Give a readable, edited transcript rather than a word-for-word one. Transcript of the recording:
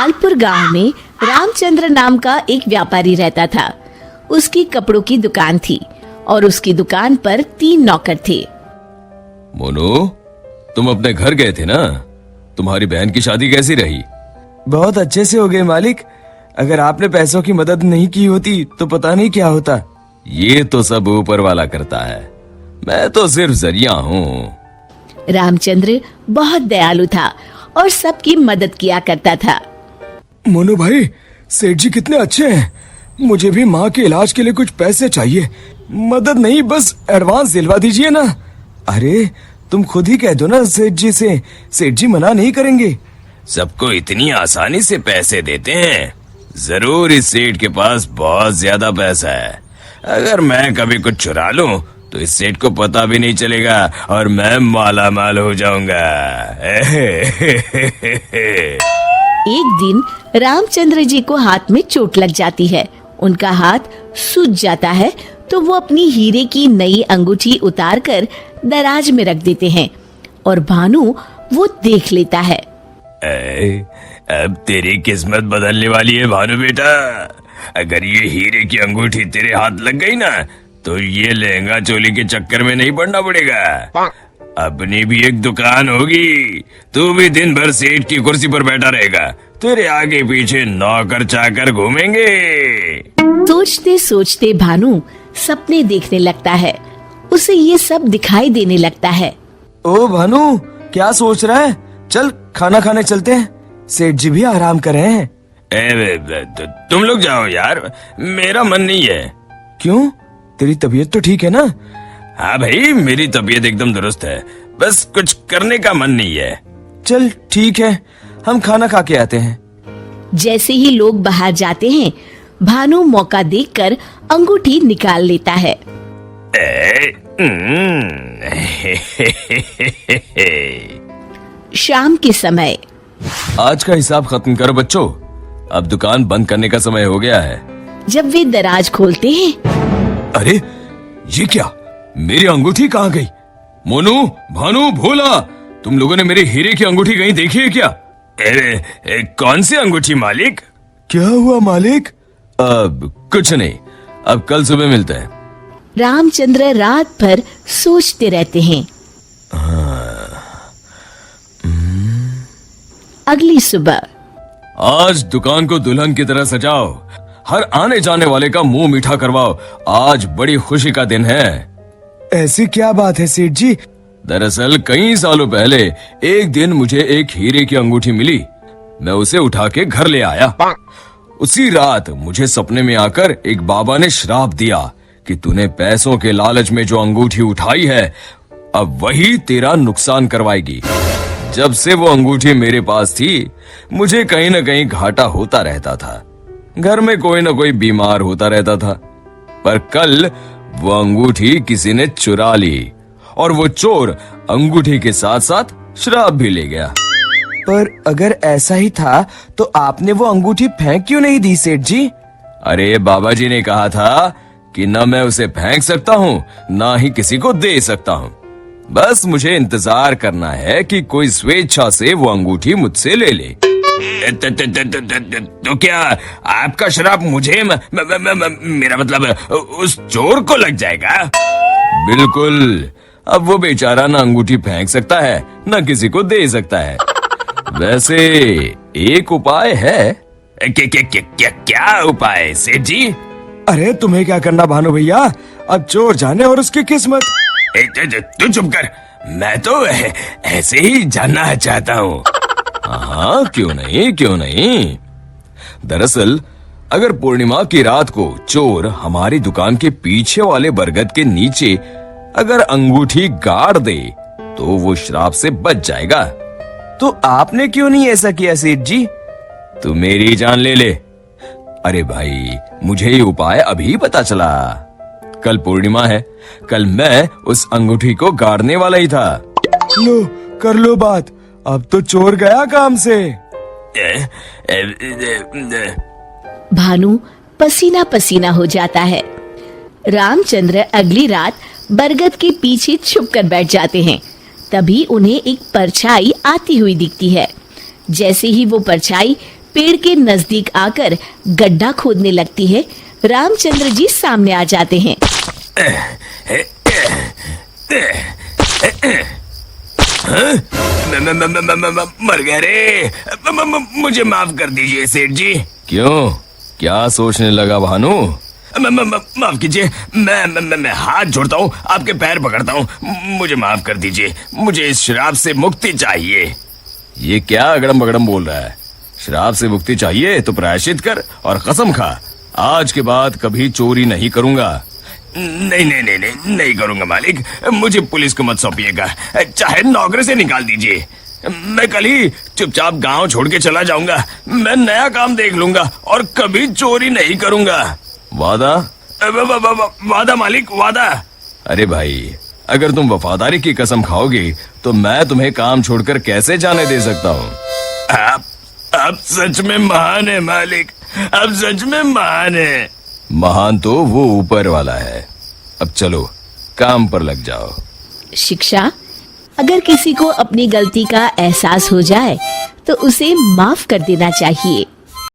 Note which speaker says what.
Speaker 1: लालपुर गांव में रामचंद्र नाम का एक व्यापारी रहता था। उसकी कपड़ों की दुकान थी और उसकी दुकान पर 3 नौकर थे।
Speaker 2: मोनू, तुम अपने घर गए थे ना? तुम्हारी बहन की शादी कैसी रही?
Speaker 3: बहुत अच्छे से हो गए मालिक। अगर आपने पैसों की मदद नहीं की होती तो पता नहीं क्या होता।
Speaker 2: ये तो सब ऊपर वाला करता है, मैं तो सिर्फ जरिया हूँ।
Speaker 1: रामचंद्र बहुत दयालु था और सबकी मदद किया करता था।
Speaker 3: मोनू भाई, सेठ जी कितने अच्छे हैं। मुझे भी माँ के इलाज के लिए कुछ पैसे चाहिए। मदद नहीं, बस एडवांस दिलवा दीजिए ना। अरे तुम खुद ही कह दो ना सेठ जी से, सेठ जी मना नहीं करेंगे।
Speaker 2: सबको इतनी आसानी से पैसे देते हैं? जरूर इस सेठ के पास बहुत ज्यादा पैसा है। अगर मैं कभी कुछ चुरा लूं तो इस सेठ को पता भी नहीं चलेगा और मैं माला माल हो जाऊंगा।
Speaker 1: एक दिन रामचंद्र जी को हाथ में चोट लग जाती है। उनका हाथ सूज जाता है तो वो अपनी हीरे की नई अंगूठी उतारकर दराज में रख देते हैं और भानु वो देख लेता है।
Speaker 2: अब तेरी किस्मत बदलने वाली है भानु बेटा। अगर ये हीरे की अंगूठी तेरे हाथ लग गई ना तो ये लहंगा चोली के चक्कर में नहीं पड़ना पड़ेगा। अपनी भी एक दुकान होगी, तू भी दिन भर सेठ की कुर्सी पर बैठा रहेगा, तेरे आगे पीछे नौकर चाकर घूमेंगे।
Speaker 1: सोचते सोचते भानु सपने देखने लगता है। उसे ये सब दिखाई देने लगता है।
Speaker 3: ओ भानु, क्या सोच रहा है? चल खाना खाने चलते हैं, सेठ जी भी आराम कर रहे हैं।
Speaker 2: तुम लोग जाओ यार, मेरा मन नहीं है।
Speaker 3: क्यों? तेरी तबीयत तो ठीक है ना?
Speaker 2: हाँ भाई, मेरी तबीयत एकदम दुरुस्त है, बस कुछ करने का मन नहीं है।
Speaker 3: चल ठीक है, हम खाना खा के आते हैं।
Speaker 1: जैसे ही लोग बाहर जाते हैं, भानु मौका देखकर अंगूठी निकाल लेता है। शाम के समय
Speaker 2: आज का हिसाब खत्म करो बच्चों, अब दुकान बंद करने का समय हो गया है।
Speaker 1: जब वे दराज खोलते हैं,
Speaker 2: अरे ये क्या, मेरी अंगूठी कहाँ गई? मोनू, भानु, भोला, तुम लोगों ने मेरे हीरे की अंगूठी कहीं देखी है क्या? कौन सी अंगूठी मालिक?
Speaker 3: क्या हुआ मालिक?
Speaker 2: अब कुछ नहीं, अब कल सुबह मिलते हैं।
Speaker 1: रामचंद्र रात भर सोचते रहते हैं। अगली सुबह
Speaker 2: आज दुकान को दुल्हन की तरह सजाओ, हर आने जाने वाले का मुंह मीठा करवाओ, आज बड़ी खुशी का दिन है।
Speaker 3: ऐसी क्या बात है सेठ जी?
Speaker 2: दरअसल कई सालों पहले एक दिन मुझे एक हीरे की अंगूठी मिली। मैं उसे उठा के घर ले आया। उसी रात मुझे सपने में आकर एक बाबा ने श्राप दिया कि तूने पैसों के लालच में जो अंगूठी उठाई है, अब वही तेरा नुकसान करवाएगी। जब से वो अंगूठी मेरे पास थी, मुझे कहीं न कहीं घाटा होता रहता था। घर में कोई न कोई बीमार होता रहता था। पर कल वो अंगूठी किसी ने चुरा ली और वो चोर अंगूठी के साथ साथ श्राप भी ले गया।
Speaker 3: पर अगर ऐसा ही था तो आपने वो अंगूठी फेंक क्यों नहीं दी सेठ जी?
Speaker 2: अरे बाबा जी ने कहा था कि न मैं उसे फेंक सकता हूँ, ना ही किसी को दे सकता हूँ। बस मुझे इंतजार करना है कि कोई स्वेच्छा से वो अंगूठी मुझसे ले ले। तो क्या आपका श्राप मुझे मेरा मतलब उस चोर को लग जाएगा? बिल्कुल। अब वो बेचारा ना अंगूठी फेंक सकता है, न किसी को दे सकता है। वैसे एक उपाय है। क्या उपाय सेठ जी?
Speaker 3: अरे तुम्हें क्या करना भानु भैया, अब चोर जाने और उसकी किस्मत।
Speaker 2: तू चुप कर, मैं तो ऐसे ही जानना चाहता हूँ। हाँ, क्यों नहीं, क्यों नहीं। दरअसल अगर पूर्णिमा की रात को चोर हमारी दुकान के पीछे वाले बरगद के नीचे अगर अंगूठी गाड़ दे तो वो श्राप से बच जाएगा।
Speaker 3: तो आपने क्यों नहीं ऐसा किया सेठ जी?
Speaker 2: तू मेरी जान ले ले। अरे भाई, मुझे ये उपाय अभी पता चला। कल पूर्णिमा है, कल मैं उस अंगूठी को गाड़ने वाला ही था।
Speaker 3: लो कर लो बात, अब तो चोर गया काम से।
Speaker 1: भानु पसीना पसीना हो जाता है। रामचंद्र अगली रात बरगद के पीछे छुपकर बैठ जाते हैं। तभी उन्हें एक परछाई आती हुई दिखती है। जैसे ही वो परछाई पेड़ के नजदीक आकर गड्ढा खोदने लगती है, रामचंद्र जी सामने आ जाते हैं।
Speaker 2: मर गए रे। मुझे माफ कर दीजिए सेठ जी। क्यों, क्या सोचने लगा भानु? माफ कीजिए, मैं हाथ जोड़ता हूँ, आपके पैर पकड़ता हूँ, मुझे माफ कर दीजिए। मुझे इस शराब से मुक्ति चाहिए। ये क्या अगड़म बगड़म बोल रहा है? शराब से मुक्ति चाहिए तो प्रायश्चित कर और कसम खा, आज के बाद कभी चोरी नहीं करूंगा। नहीं नहीं नहीं नहीं नहीं करूंगा मालिक, मुझे पुलिस को मत सौंपिएगा, चाहे नौकरी से निकाल दीजिए। मैं कल ही चुपचाप गांव छोड़ के चला जाऊंगा। मैं नया काम देख लूंगा और कभी चोरी नहीं करूंगा। वादा? वादा मालिक, वादा। अरे भाई, अगर तुम वफादारी की कसम खाओगे तो मैं तुम्हें काम छोड़कर कैसे जाने दे सकता हूँ? आप सच में महान है मालिक, आप सच में महान है। महान तो वो ऊपर वाला है। अब चलो काम पर लग जाओ।
Speaker 1: शिक्षा: अगर किसी को अपनी गलती का एहसास हो जाए तो उसे माफ कर देना चाहिए।